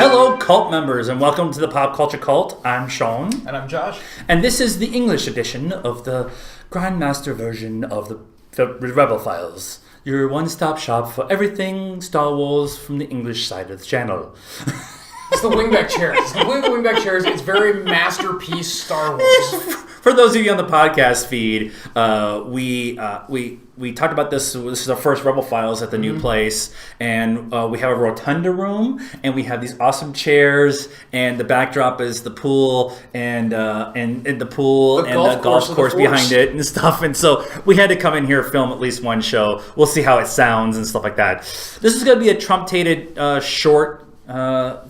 Hello, cult members, and welcome to the Pop Culture Cult. I'm Sean. And I'm Josh. And this is the English edition of the Grandmaster version of the Rebel Files, your one-stop shop for everything Star Wars from the English side of the channel. It's the wingback chairs. It's completely the wingback chairs. It's very masterpiece Star Wars. For those of you on the podcast feed, we talked about this. This is our first Rebel Files at the new place, and we have a rotunda room, and we have these awesome chairs, and the backdrop is the pool, and the pool and the golf course behind it and stuff. And so we had to come in here film at least one show. We'll see how it sounds and stuff like that. This is going to be a truncated short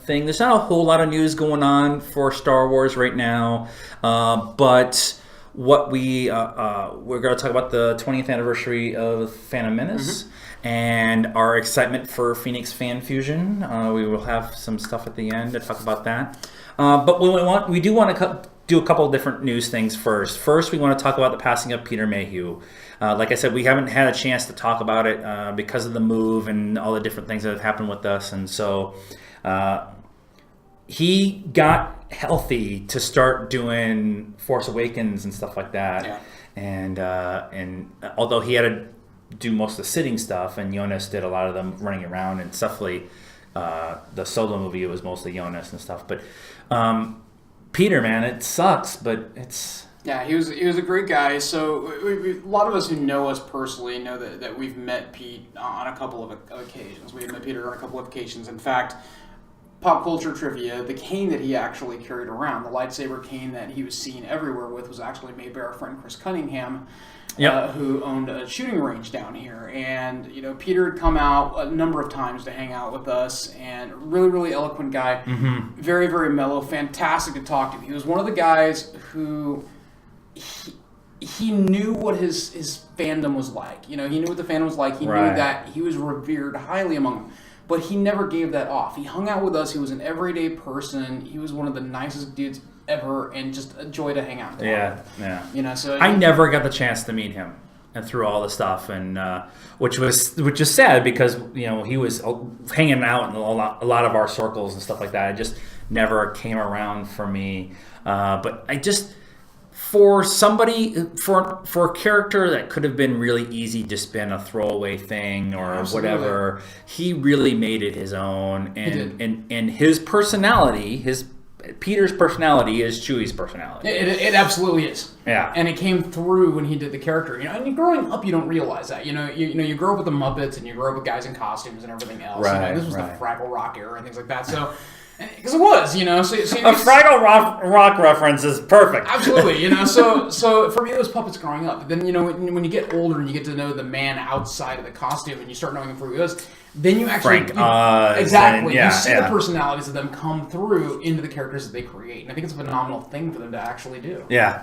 thing. There's not a whole lot of news going on for Star Wars right now, but what we're going to talk about the 20th anniversary of Phantom Menace and our excitement for Phoenix Fan Fusion. We will have some stuff at the end to talk about that, but we do want to do a couple of different news things first. First, we want to talk about the passing of Peter Mayhew. Like I said, we haven't had a chance to talk about it because of the move and all the different things that have happened with us. And so he got healthy to start doing Force Awakens and stuff like that. Yeah. And although he had to do most of the sitting stuff, and Jonas did a lot of them running around, and definitely the Solo movie, it was mostly Jonas and stuff. But Peter, man, it sucks, but it's... Yeah, he was a great guy. So a lot of us who know us personally know that we've met Pete on a couple of occasions. We've met Peter on a couple of occasions. In fact, pop culture trivia, the cane that he actually carried around, the lightsaber cane that he was seen everywhere with, was actually made by our friend Chris Cunningham, who owned a shooting range down here. And, Peter had come out a number of times to hang out with us, and really, really eloquent guy. Mm-hmm. Very, very mellow, fantastic to talk to. He was one of the guys who... He knew what his fandom was like. He knew what the fandom was like. He knew that he was revered highly among them. But he never gave that off. He hung out with us. He was an everyday person. He was one of the nicest dudes ever, and just a joy to hang out with. Yeah. So I never got the chance to meet him, and through all the stuff, and which is sad because he was hanging out in a lot of our circles and stuff like that. It just never came around for me. But I just... For a character that could have been really easy, just been a throwaway thing or whatever, he really made it his own, and his personality, Peter's personality is Chewie's personality. It absolutely is. Yeah, and it came through when he did the character. And growing up, you don't realize that. You grow up with the Muppets, and you grow up with guys in costumes and everything else. Right. This was the Fraggle Rock era and things like that. So. Because it was, So a Fraggle Rock reference is perfect. Absolutely, So for me, it was puppets growing up. But then, when you get older and you get to know the man outside of the costume, and you start knowing him for who he was, then you actually exactly you see the personalities of them come through into the characters that they create, and I think it's a phenomenal thing for them to actually do. Yeah.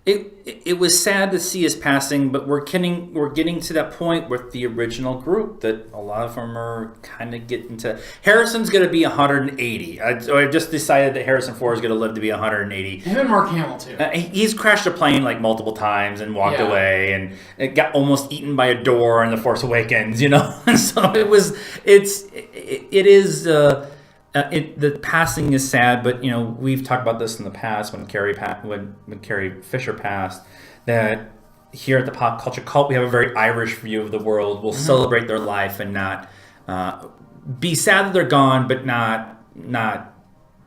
It was sad to see his passing, but we're getting to that point with the original group that a lot of them are kind of getting to. Harrison's going to be 180. I just decided that Harrison Ford is going to live to be 180. Him and Mark Hamill too. He's crashed a plane like multiple times and walked away, and it got almost eaten by a door in The Force Awakens. And so the passing is sad, but we've talked about this in the past when Carrie Fisher passed. That here at the Pop Culture Cult, we have a very Irish view of the world. We'll celebrate their life and not be sad that they're gone, but not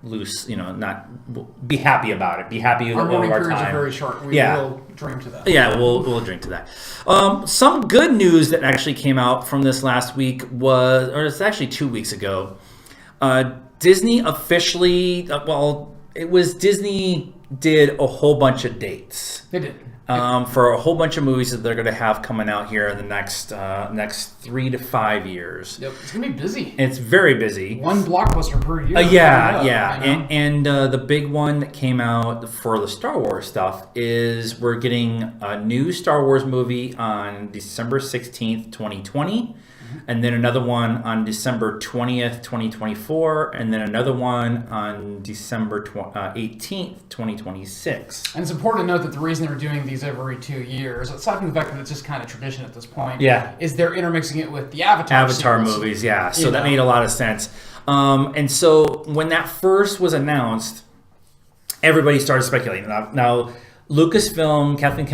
lose. Not be happy about it. Be happy over our time. Our mourning periods are very short. We will drink to that. Yeah, we'll drink to that. Some good news that actually came out from this last week it's actually 2 weeks ago. Disney officially, Disney did a whole bunch of dates. They did. For a whole bunch of movies that they're going to have coming out here in the next 3 to 5 years. Yep, it's going to be busy. It's very busy. One blockbuster per year. And the big one that came out for the Star Wars stuff is we're getting a new Star Wars movie on December 16th, 2020. And then another one on December 20th, 2024, and then another one on December 18th, 2026. And it's important to note that the reason they're doing these every 2 years, aside from the fact that it's just kind of tradition at this point, is they're intermixing it with the Avatar movies, yeah. So that made a lot of sense. And so when that first was announced, everybody started speculating. Now Lucasfilm, Kathleen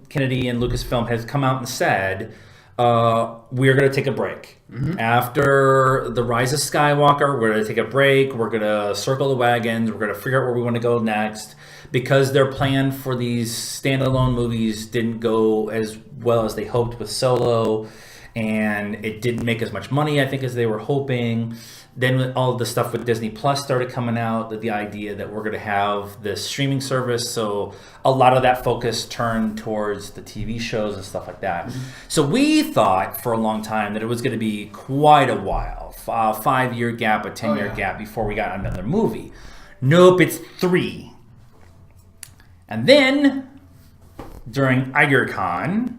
Kennedy and Lucasfilm has come out and said, we're going to take a break. After The Rise of Skywalker, we're going to take a break. We're going to circle the wagons. We're going to figure out where we want to go next. Because their plan for these standalone movies didn't go as well as they hoped with Solo. And it didn't make as much money, I think, as they were hoping. Then all of the stuff with Disney Plus started coming out, the idea that we're going to have this streaming service. So a lot of that focus turned towards the TV shows and stuff like that. So we thought for a long time that it was going to be quite a while, a 5-year gap, a 10-year gap before we got another movie. Nope, it's 3. And then during IgerCon,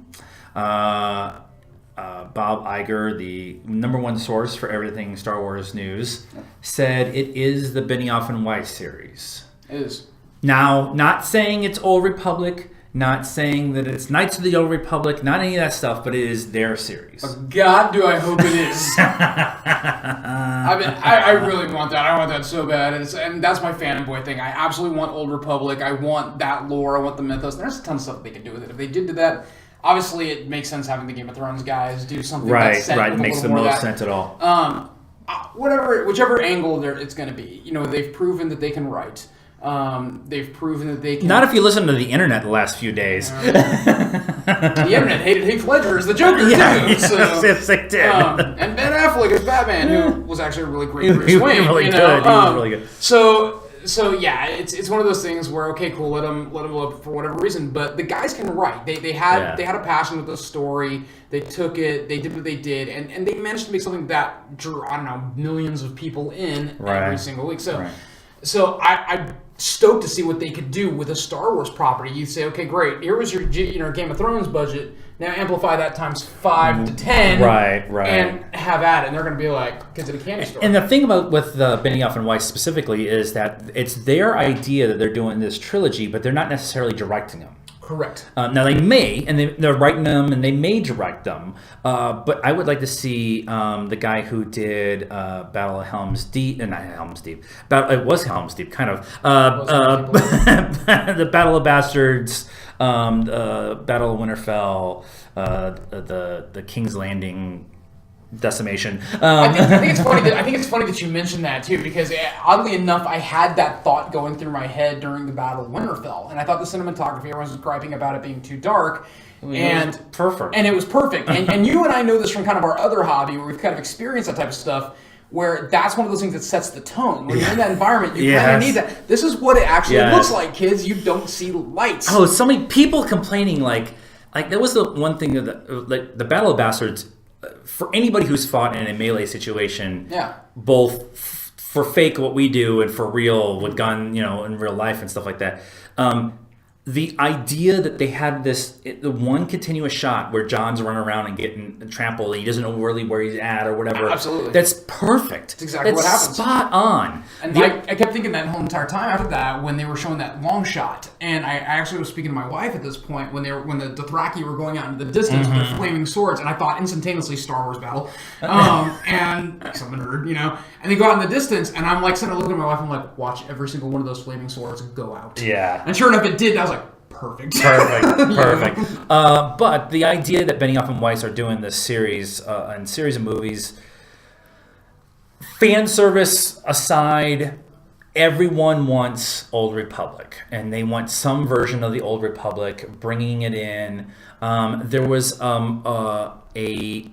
Bob Iger, the number one source for everything Star Wars news, said it is the Benioff and Weiss series. It is. Now, not saying it's Old Republic, not saying that it's Knights of the Old Republic, not any of that stuff, but it is their series. But God, do I hope it is. I really want that. I want that so bad. And that's my fanboy thing. I absolutely want Old Republic. I want that lore. I want the mythos. There's a ton of stuff they could do with it. If they did do that, obviously it makes sense having the Game of Thrones guys do something that's set right. with It makes the most sense at all. Whichever angle it's going to be. You know, they've proven that they can write. They've proven that they can... Not if you listen to the internet the last few days. The internet hated Heath Ledger as the Joker, too. Yes, they did. And Ben Affleck as Batman, who was actually a really great Bruce Wayne. He was really good. So yeah, it's one of those things where, okay, cool, let them look for whatever reason, but the guys can write. They had a passion with the story. They took it. They did what they did, and they managed to make something that drew, I don't know, millions of people in every single week. So I'm stoked to see what they could do with a Star Wars property. You say, okay, great. Here was your Game of Thrones budget. Now amplify that times 5 to 10, and have at it. And they're going to be like kids at a candy store. And the thing about with Benioff and Weiss specifically is that it's their idea that they're doing this trilogy, but they're not necessarily directing them. Correct. Now they may, and they're writing them, and they may direct them. But I would like to see the guy who did Battle of Helm's Deep, not Helm's Deep. It was Helm's Deep, kind of. The Battle of Bastards, Battle of Winterfell, the King's Landing. Decimation. I think it's funny that you mentioned that too, because oddly enough, I had that thought going through my head during the Battle of Winterfell, and I thought the cinematography, everyone was griping about it being too dark. It was perfect. And it was perfect. And you and I know this from kind of our other hobby, where we've kind of experienced that type of stuff, where that's one of those things that sets the tone. When you're in that environment, you kind of need that. This is what it actually looks like, kids. You don't see lights. Oh, so many people complaining like that was the one thing that the Battle of Bastards. For anybody who's fought in a melee situation, both for fake what we do and for real with gun, in real life and stuff like that, the idea that they had the one continuous shot where John's running around and getting trampled and he doesn't know really where he's at or whatever. Absolutely. That's perfect. That's exactly what happens. Spot on. And I kept thinking that the whole entire time after that when they were showing that long shot. And I actually was speaking to my wife at this point when the Dothraki were going out into the distance with their flaming swords, and I thought instantaneously Star Wars battle. And because I'm a nerd, and they go out in the distance, and I'm like sitting there looking at my wife, I'm like, watch every single one of those flaming swords go out. Yeah. And sure enough it did, and I was like, perfect. But the idea that Benioff and Weiss are doing this series of movies, fan service aside, everyone wants Old Republic, and they want some version of the Old Republic, bringing it in. There was a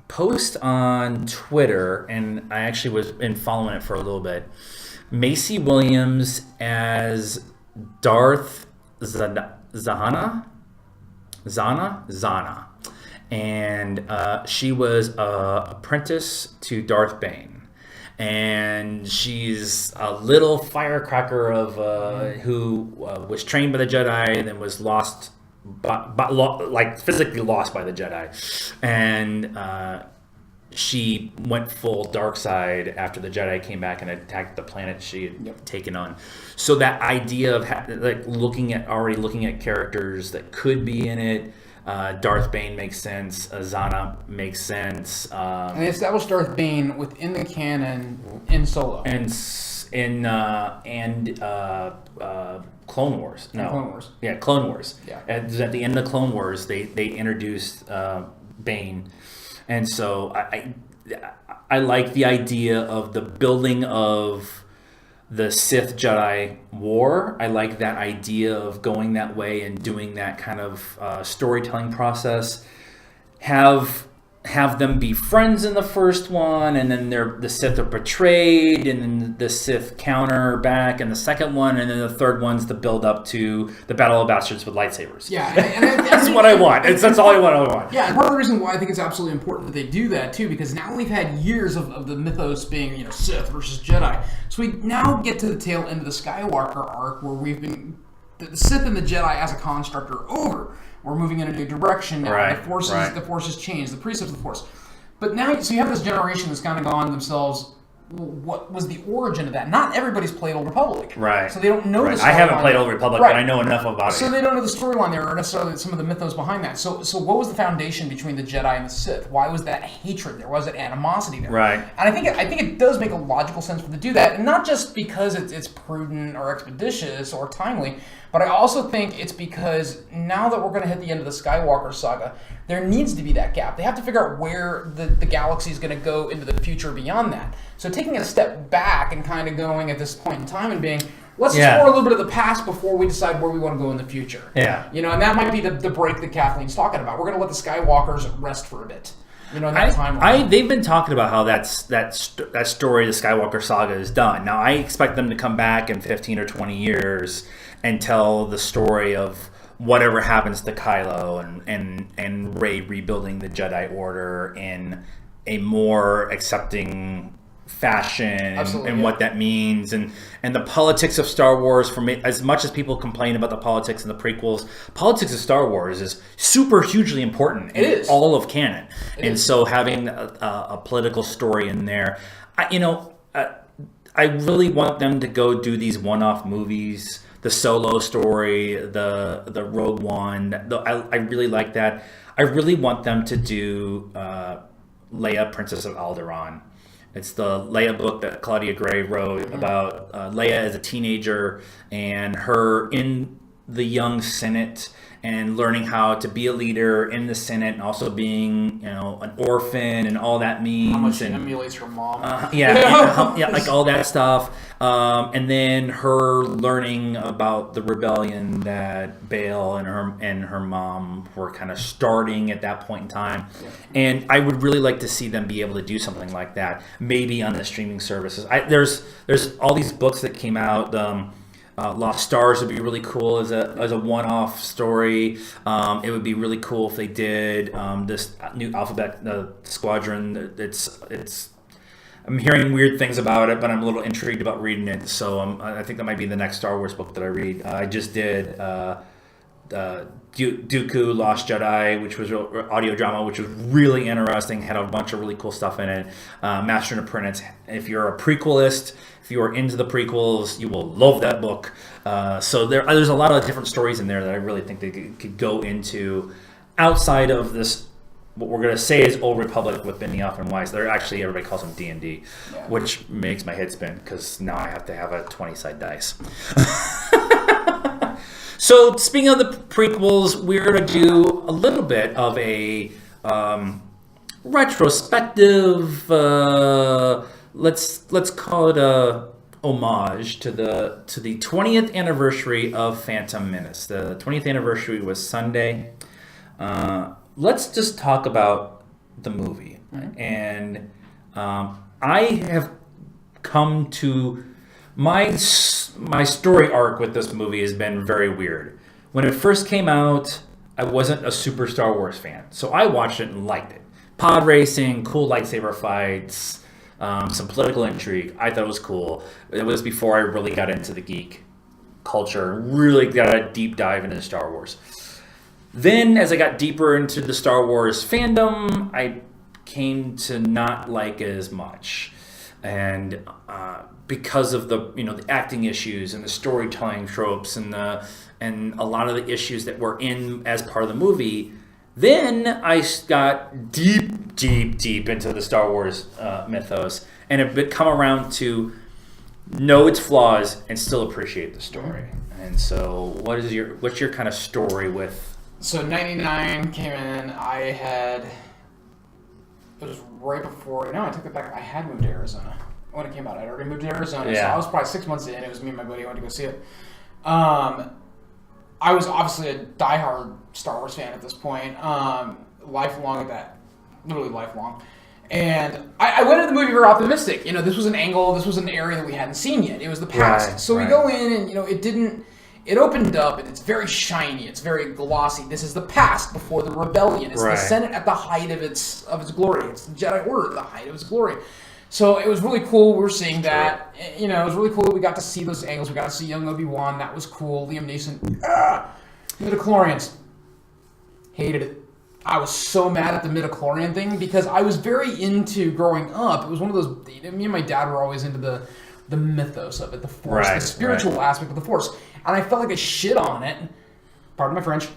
post on Twitter, and I actually been following it for a little bit. Macy Williams as Darth Zana, and she was an apprentice to Darth Bane, and she's a little firecracker of who was trained by the Jedi and then was lost, like physically lost by the Jedi, and she went full dark side after the Jedi came back and attacked the planet she had taken on. So that idea of looking at characters that could be in it, Darth Bane makes sense. Zana makes sense. And they established Darth Bane within the canon in Solo. Clone Wars. No. Clone Wars. Yeah, Clone Wars. Yeah. At the end of Clone Wars, they introduced Bane, and so I like the idea of the building of the Sith Jedi War. I like that idea of going that way and doing that kind of storytelling process. Have them be friends in the first one, and then the Sith are betrayed, and then the Sith counter back in the second one, and then the third one's the build up to the Battle of Bastards with lightsabers. Yeah, that's what I want. That's all I want. Yeah, and part of the reason why I think it's absolutely important that they do that too, because now we've had years of the mythos being Sith versus Jedi, so we now get to the tail end of the Skywalker arc where the Sith and the Jedi as a construct are over. We're moving in a new direction now. Right, The force has changed. The precepts of the force. But now, so you have this generation that's kind of gone themselves. What was the origin of that? Not everybody's played Old Republic. Right. So they don't know the storyline. I haven't played Old Republic, but I know enough about it. So they don't know the storyline there, or necessarily some of the mythos behind that. So what was the foundation between the Jedi and the Sith? Why was that hatred there? Why was that animosity there? Right. And I think it does make a logical sense for them to do that, and not just because it's prudent or expeditious or timely, but I also think it's because now that we're going to hit the end of the Skywalker saga, there needs to be that gap. They have to figure out where the galaxy is going to go into the future beyond that. So taking a step back and kind of going at this point in time and being, let's explore a little bit of the past before we decide where we want to go in the future. Yeah. And that might be the break that Kathleen's talking about. We're going to let the Skywalkers rest for a bit. In that timeline. They've been talking about how that story, the Skywalker saga, is done. Now, I expect them to come back in 15 or 20 years and tell the story of whatever happens to Kylo and Rey rebuilding the Jedi Order in a more accepting fashion what that means and the politics of Star Wars. For me, as much as people complain about the politics in the prequels, politics of Star Wars is super hugely important in all of canon. So having a political story in there, I really want them to go do these one-off movies. The Solo story, the Rogue One, I really like that. I really want them to do Leia, Princess of Alderaan. It's the Leia book that Claudia Gray wrote about Leia as a teenager and her in the young Senate and learning how to be a leader in the Senate and also being, an orphan and all that means. How much she emulates her mom. Like all that stuff. And then her learning about the rebellion that Bail and her mom were kind of starting at that point in time. Yeah. And I would really like to see them be able to do something like that, maybe on the streaming services. There's all these books that came out. Lost Stars would be really cool as a one-off story. It would be really cool if they did this new Alphabet Squadron. It's I'm hearing weird things about it, but I'm a little intrigued about reading it. So I think that might be the next Star Wars book that I read. I just did Dooku Lost Jedi, which was an audio drama, which was really interesting, had a bunch of really cool stuff in it. Master and Apprentice. If you're a prequelist, if you are into the prequels, you will love that book. So there's a lot of different stories in there that I really think they could go into outside of this, what we're going to say is Old Republic with Benioff and Weiss. They're actually, everybody calls them D&D, which makes my head spin because now I have to have a 20-side dice. So speaking of the prequels, we're going to do a little bit of a retrospective, let's call it a homage to the 20th anniversary of Phantom Menace. The 20th anniversary was Sunday. Let's just talk about the movie. Mm-hmm. And I have come to... My story arc with this movie has been very weird. When it first came out, I wasn't a super Star Wars fan. So I watched it and liked it. Pod racing, cool lightsaber fights, some political intrigue. I thought it was cool. It was before I really got into the geek culture, really got a deep dive into Star Wars. Then, as I got deeper into the Star Wars fandom, I came to not like it as much. And because of the acting issues and the storytelling tropes and a lot of the issues that were in as part of the movie, Then I got deep into the Star Wars mythos, and have come around to know its flaws and still appreciate the story. And so, what's your kind of story with? So 99 came in. It was right before. No, I took it back. I had moved to Arizona when it came out. I'd already moved to Arizona, so I was probably 6 months in. It was me and my buddy who went to go see it. I was obviously a diehard Star Wars fan at this point, lifelong at that, literally lifelong. And I went into the movie very optimistic. This was an angle, this was an area that we hadn't seen yet. It was the past. Right, so we go in and, it opened up and it's very shiny, it's very glossy. This is the past before the rebellion. It's the Senate at the height of its glory. It's the Jedi Order at the height of its glory. So it was really cool. We were seeing that. It was really cool. We got to see those angles. We got to see young Obi-Wan. That was cool. Liam Neeson. Midichlorians. Hated it. I was so mad at the midichlorian thing because I was very into growing up. It was one of those. Me and my dad were always into the mythos of it, the Force, the spiritual aspect of the Force, and I felt like a shit on it. Pardon my French.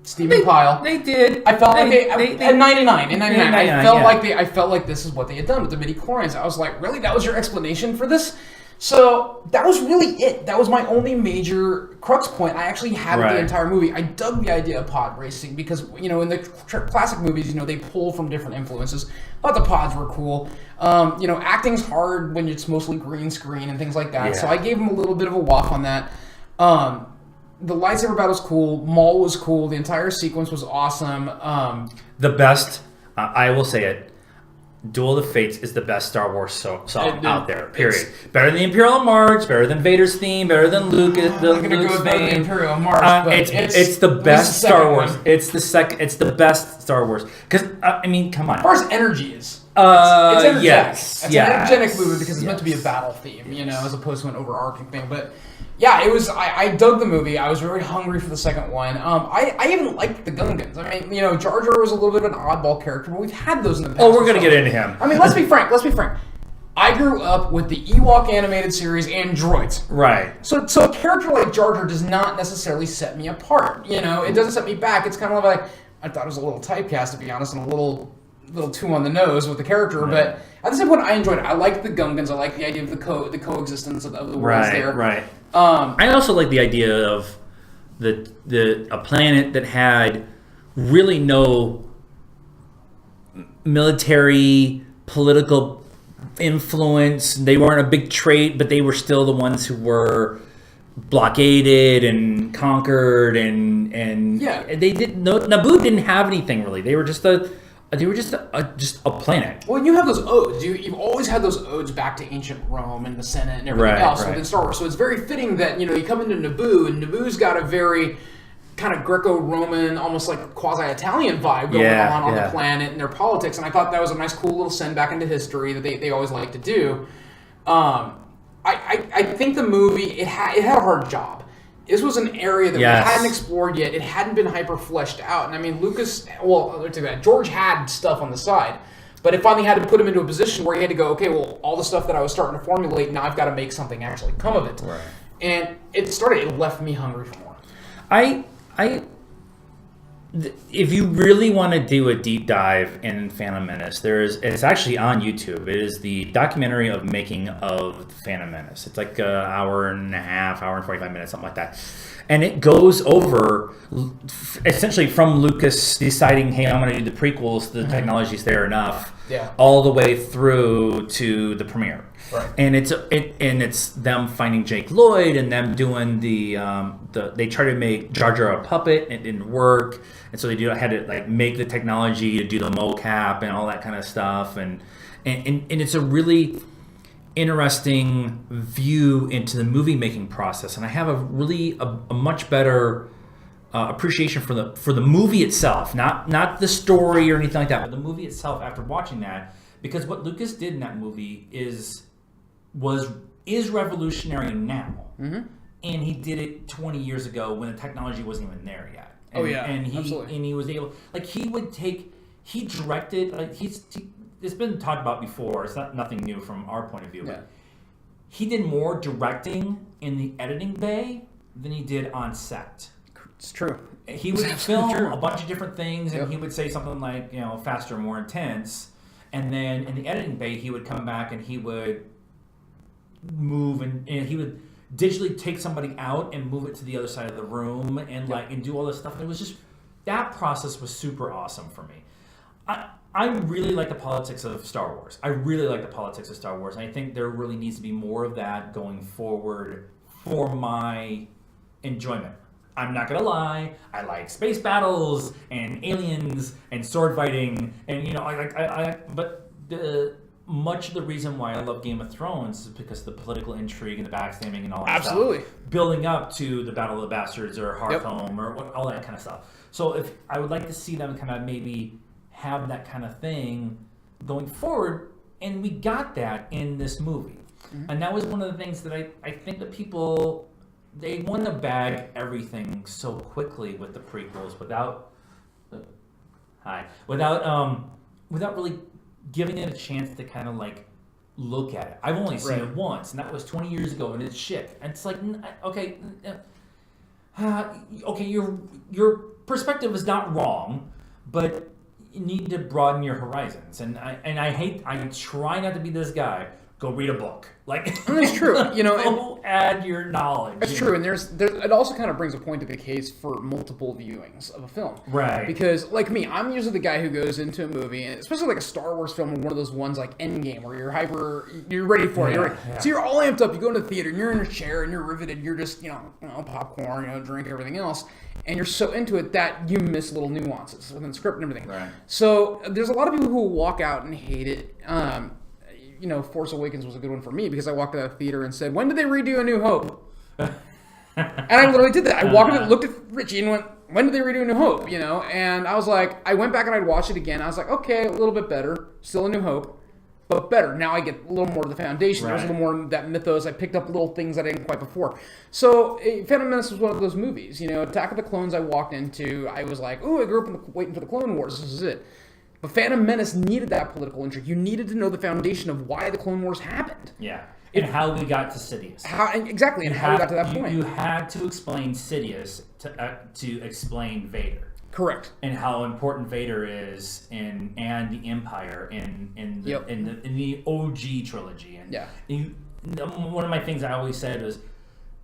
Stephen Pyle. They did. I felt like in 99. I felt like this is what they had done with the midichlorians. I was like, really? That was your explanation for this? So that was really it. That was my only major crux point I actually had with the entire movie. I dug the idea of pod racing because, in the classic movies, they pull from different influences. I thought the pods were cool. Acting's hard when it's mostly green screen and things like that. Yeah. So I gave them a little bit of a waff on that. The lightsaber battle was cool. Maul was cool. The entire sequence was awesome. The best, I will say it, Duel of the Fates is the best Star Wars song out there, period. Better than the Imperial March, better than Vader's theme, better than Lucas. I'm going to go with the Imperial March, but it's the best Star Wars. It's the best Star Wars. Because, come on. As far as energy is, it's energetic. Yes. It's an energetic movie because it's meant to be a battle theme, as opposed to an overarching thing. But yeah, it was. I dug the movie. I was very hungry for the second one. I even liked the Gungans. Jar Jar was a little bit of an oddball character, but we've had those in the past. Oh, we're gonna get into him. Let's be frank. I grew up with the Ewok animated series and droids. Right. So a character like Jar Jar does not necessarily set me apart. It doesn't set me back. It's kind of like I thought it was a little typecast, to be honest, and a little too on the nose with the character, but at the same point, I enjoyed it. I liked the Gungans. I liked the idea of the coexistence of the worlds there. Right. I also like the idea of a planet that had really no military, political influence. They weren't a big trait, but they were still the ones who were blockaded and conquered, and they didn't. Naboo didn't have anything really. They were just a planet. Well, you have those odes. You've always had those odes back to ancient Rome and the Senate and everything else within Star Wars. So it's very fitting that you come into Naboo, and Naboo's got a very kind of Greco-Roman, almost like quasi-Italian vibe going on the planet and their politics. And I thought that was a nice, cool little send back into history that they always like to do. I think the movie it had a hard job. This was an area that we hadn't explored yet. It hadn't been hyper fleshed out. And George had stuff on the side, but it finally had to put him into a position where he had to go, okay, well, all the stuff that I was starting to formulate, now I've got to make something actually come of it. Right. And it left me hungry for more. If you really want to do a deep dive in Phantom Menace, it's actually on YouTube. It is the documentary of making of Phantom Menace. It's like an hour and a half, hour and 45 minutes, something like that. And it goes over essentially from Lucas deciding, hey, I'm going to do the prequels, the technology's there enough, all the way through to the premiere. Right. And it's them finding Jake Lloyd and them doing they try to make Jar Jar a puppet. It didn't work, and so they had to make the technology to do the mocap and all that kind of stuff. And it's a really interesting view into the movie making process. And I have a much better appreciation for the movie itself, not the story or anything like that, but the movie itself. After watching that, because what Lucas did in that movie is revolutionary now, and he did it 20 years ago when the technology wasn't even there yet. And he was able, he directed, it's been talked about before. It's nothing new from our point of view, but he did more directing in the editing bay than he did on set. It's true. He would film a bunch of different things, and he would say something like, faster, more intense. And then in the editing bay, he would come back and he would move and he would digitally take somebody out and move it to the other side of the room and do all this stuff. And it was just, that process was super awesome for me. I really like the politics of Star Wars. I really like the politics of Star Wars. And I think there really needs to be more of that going forward for my enjoyment. I'm not gonna lie, I like space battles and aliens and sword fighting, and but much of the reason why I love Game of Thrones is because of the political intrigue and the backstabbing and all that stuff. Building up to the Battle of the Bastards or Hearthhome or all that kind of stuff. So if I would like to see them kind of maybe have that kind of thing going forward, and we got that in this movie. Mm-hmm. And that was one of the things that I think that people, they want to bag everything so quickly with the prequels without really giving it a chance to kind of like look at it. I've only seen it once, and that was 20 years ago, and it's shit. And it's like, okay, your perspective is not wrong, but you need to broaden your horizons. And I try not to be this guy. Go read a book. That's true. Go add your knowledge. That's true, and there's it also kind of brings a point to the case for multiple viewings of a film. Right. Because like me, I'm usually the guy who goes into a movie, and especially like a Star Wars film, or one of those ones like Endgame, where you're ready for it. So you're all amped up. You go into the theater, and you're in a chair, and you're riveted. You're just popcorn, drink, everything else, and you're so into it that you miss little nuances within the script and everything. Right. So there's a lot of people who will walk out and hate it. Force Awakens was a good one for me because I walked out of the theater and said, when did they redo A New Hope? And I literally did that. I walked in, looked at Richie and went, when did they redo A New Hope? And I was like, I went back and I'd watch it again. I was like, okay, a little bit better. Still A New Hope, but better. Now I get a little more of the foundation. There's a little more of that mythos. I picked up little things I didn't quite before. So Phantom Menace was one of those movies. Attack of the Clones I walked into, I was like, ooh, I grew up waiting for the Clone Wars. This is it. But Phantom Menace needed that political intrigue. You needed to know the foundation of why the Clone Wars happened. Yeah. And how we got to Sidious. How we got to that point. You had to explain Sidious to explain Vader. Correct. And how important Vader is and the Empire in the OG trilogy. And one of my things I always said was,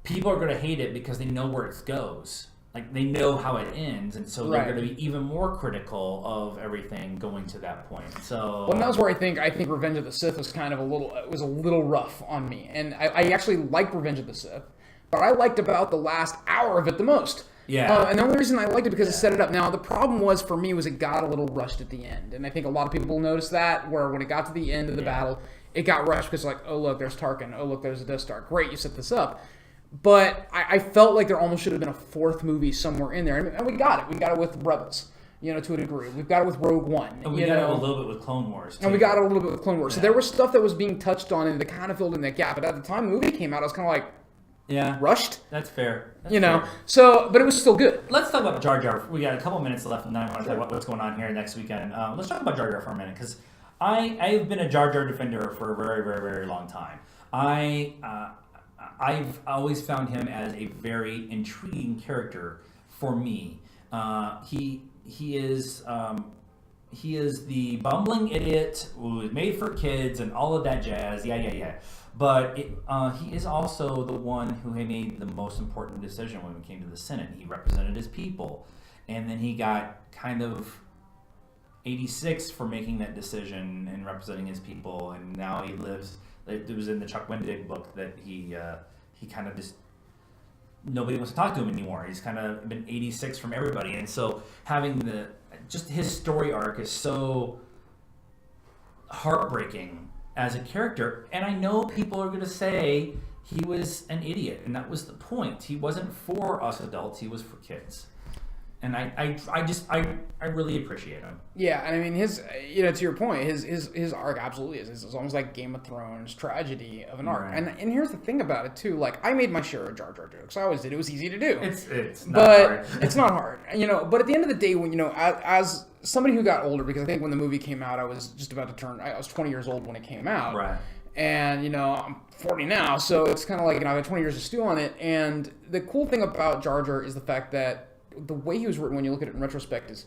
people are going to hate it because they know where it goes. Like, they know how it ends, and so they're going to be even more critical of everything going to that point. So, well, that was where I think Revenge of the Sith was kind of a little rough on me, and I actually liked Revenge of the Sith, but I liked about the last hour of it the most. Yeah. And the only reason I liked it because it set it up. Now, the problem was for me was it got a little rushed at the end, and I think a lot of people noticed that, where when it got to the end of the battle, it got rushed because oh look, there's Tarkin. Oh look, there's a Death Star. Great, you set this up. But I felt like there almost should have been a fourth movie somewhere in there. And we got it. We got it with Rebels, to a degree. We've got it with Rogue One. And we got it a little bit with Clone Wars, too. And we got it a little bit with Clone Wars. Yeah. So there was stuff that was being touched on and that kind of filled in that gap. But at the time the movie came out, I was kind of like, rushed? That's fair. Fair. So, but it was still good. Let's talk about Jar Jar. We got a couple minutes left, and then I want to talk about what's going on here next weekend. Let's talk about Jar Jar for a minute, because I've been a Jar Jar defender for a very, very, very long time. I've always found him as a very intriguing character for me. He is the bumbling idiot who is made for kids and all of that jazz. Yeah. But he is also the one who had made the most important decision when it came to the Senate. He represented his people, and then he got kind of 86 for making that decision and representing his people, and now he lives. It was in the Chuck Wendig book that he kind of just, nobody wants to talk to him anymore. He's kind of been 86 from everybody, and so having just his story arc is so heartbreaking as a character. And I know people are going to say he was an idiot, and that was the point. He wasn't for us adults; he was for kids. And I really appreciate him. Yeah, and I mean his, to your point, his arc absolutely is. It's almost like Game of Thrones tragedy of an arc. Right. And here's the thing about it too. Like, I made my share of Jar Jar jokes. I always did. It was easy to do. It's not hard. It's not hard. But at the end of the day, when as somebody who got older, because I think when the movie came out, I was just about to turn. I was 20 years old when it came out. Right. And I'm 40 now, so it's kind of like I've had 20 years to stew on it. And the cool thing about Jar Jar is the fact that the way he was written, when you look at it in retrospect, is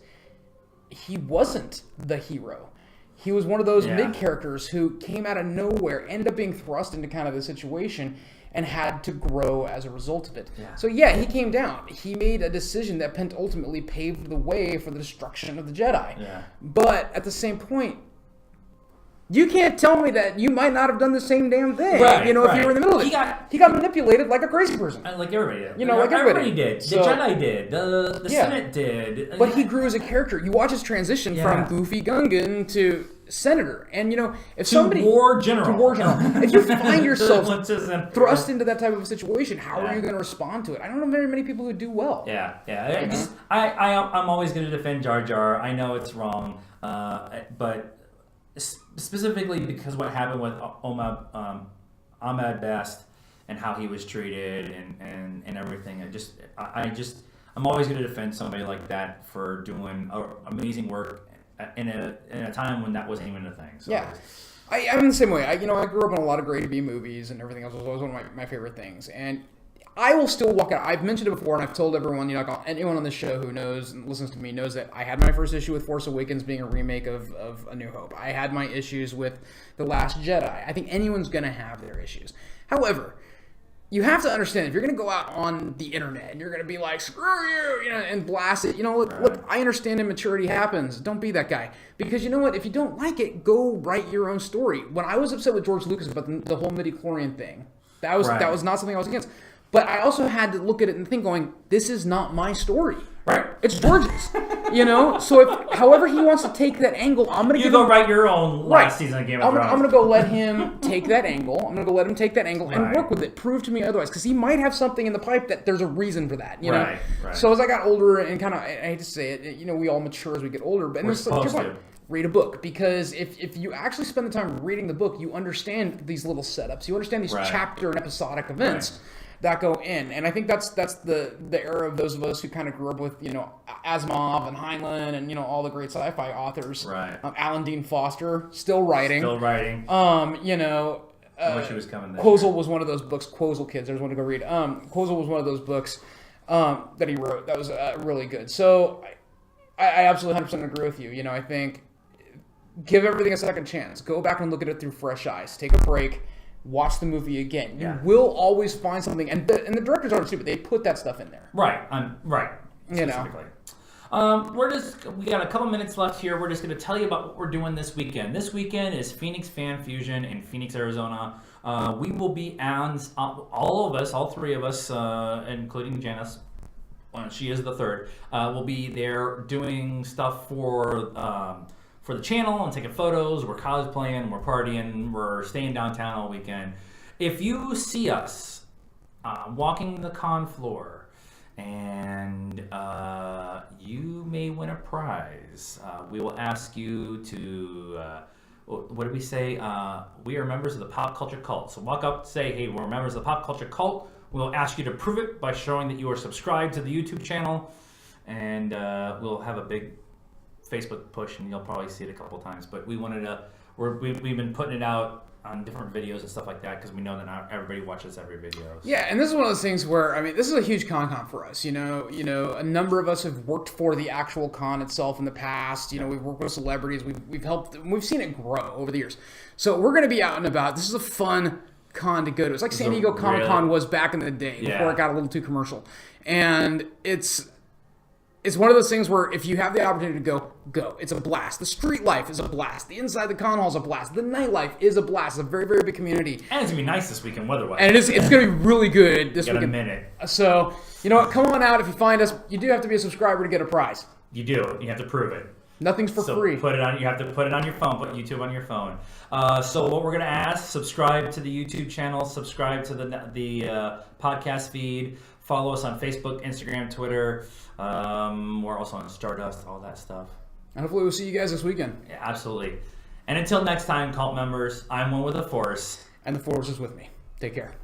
he wasn't the hero. He was one of those mid characters who came out of nowhere, ended up being thrust into kind of the situation, and had to grow as a result of it. Yeah. So he came down. He made a decision that ultimately paved the way for the destruction of the Jedi. Yeah. But at the same point, you can't tell me that you might not have done the same damn thing. Right, if you were in the middle of it. He got manipulated like a crazy person. Like everybody did. Like everybody did. The Jedi did. The Senate did. But he grew as a character. You watch his transition from goofy Gungan to senator. And, if somebody... War general. If you find yourself thrust into that type of a situation, how are you going to respond to it? I don't know very many people who do well. I'm always going to defend Jar Jar. I know it's wrong. But... specifically because what happened with Ahmad Best and how he was treated and everything. I'm always going to defend somebody like that for doing amazing work in a time when that wasn't even a thing. So. Yeah. I'm the same way. I grew up on a lot of great B movies and everything else. It was always one of my favorite things. And I will still walk out. I've mentioned it before, and I've told everyone, anyone on this show who knows and listens to me knows that I had my first issue with Force Awakens being a remake of A New Hope. I had my issues with The Last Jedi. I think anyone's going to have their issues. However, you have to understand, if you're going to go out on the internet and you're going to be like, screw you, and blast it, look, I understand immaturity happens. Don't be that guy. Because you know what? If you don't like it, go write your own story. When I was upset with George Lucas about the whole midi-chlorian thing, that was not something I was against. But I also had to look at it and think, this is not my story. Right. It's George's. So however he wants to take that angle, I'm going to write your own last season of Game of Thrones. I'm going to go let him take that angle. I'm going to go let him take that angle and work with it. Prove to me otherwise. Because he might have something in the pipe that there's a reason for that. Right. So as I got older and kind of, I hate to say it, we all mature as we get older. But read a book, because if you actually spend the time reading the book, you understand these little setups. You understand these chapter and episodic events that go in. And I think that's the era of those of us who kind of grew up with, Asimov and Heinlein and, all the great sci-fi authors. Right. Alan Dean Foster, still writing. I wish he was coming there. Quozel was one of those books. Quozel Kids, there's one to go read. Quozel was one of those books that he wrote that was really good. So I absolutely 100% agree with you. I think give everything a second chance. Go back and look at it through fresh eyes. Take a break. Watch the movie again. You will always find something, and the directors aren't stupid. They put that stuff in there. Right. Specifically. We got a couple minutes left here. We're just going to tell you about what we're doing this weekend. This weekend is Phoenix Fan Fusion in Phoenix, Arizona. We will be on, all three of us, including Janice. She is the third. We'll be there doing stuff for the channel and taking photos. We're cosplaying, we're partying, we're staying downtown all weekend. If you see us walking the con floor and you may win a prize, we will ask you to, what did we say? We are members of the Pop Culture Cult. So walk up, say, hey, we're members of the Pop Culture Cult. We'll ask you to prove it by showing that you are subscribed to the YouTube channel, and we'll have a big Facebook push, and you'll probably see it a couple times. But we've been putting it out on different videos and stuff like that because we know that not everybody watches every video. So. Yeah, and this is one of those things where this is a huge con for us. A number of us have worked for the actual con itself in the past. We've worked with celebrities. We've helped. We've seen it grow over the years. So we're going to be out and about. This is a fun con to go to. It's like San Diego Comic-Con was back in the day before it got a little too commercial, and it's one of those things where if you have the opportunity to go. It's a blast. The street life is a blast. The inside the con hall is a blast. The nightlife is a blast. It's a very, very big community. And it's going to be nice this weekend weather-wise. And it's going to be really good this weekend. Got a minute. So, you know what? Come on out. If you find us, you do have to be a subscriber to get a prize. You do. You have to prove it. Nothing's for free. You have to put it on your phone. Put YouTube on your phone. So what we're going to ask, subscribe to the YouTube channel. Subscribe to the podcast feed. Follow us on Facebook, Instagram, Twitter. We're also on Stardust, all that stuff. And hopefully we'll see you guys this weekend. Yeah, absolutely. And until next time, cult members, I'm one with the Force. And the Force is with me. Take care.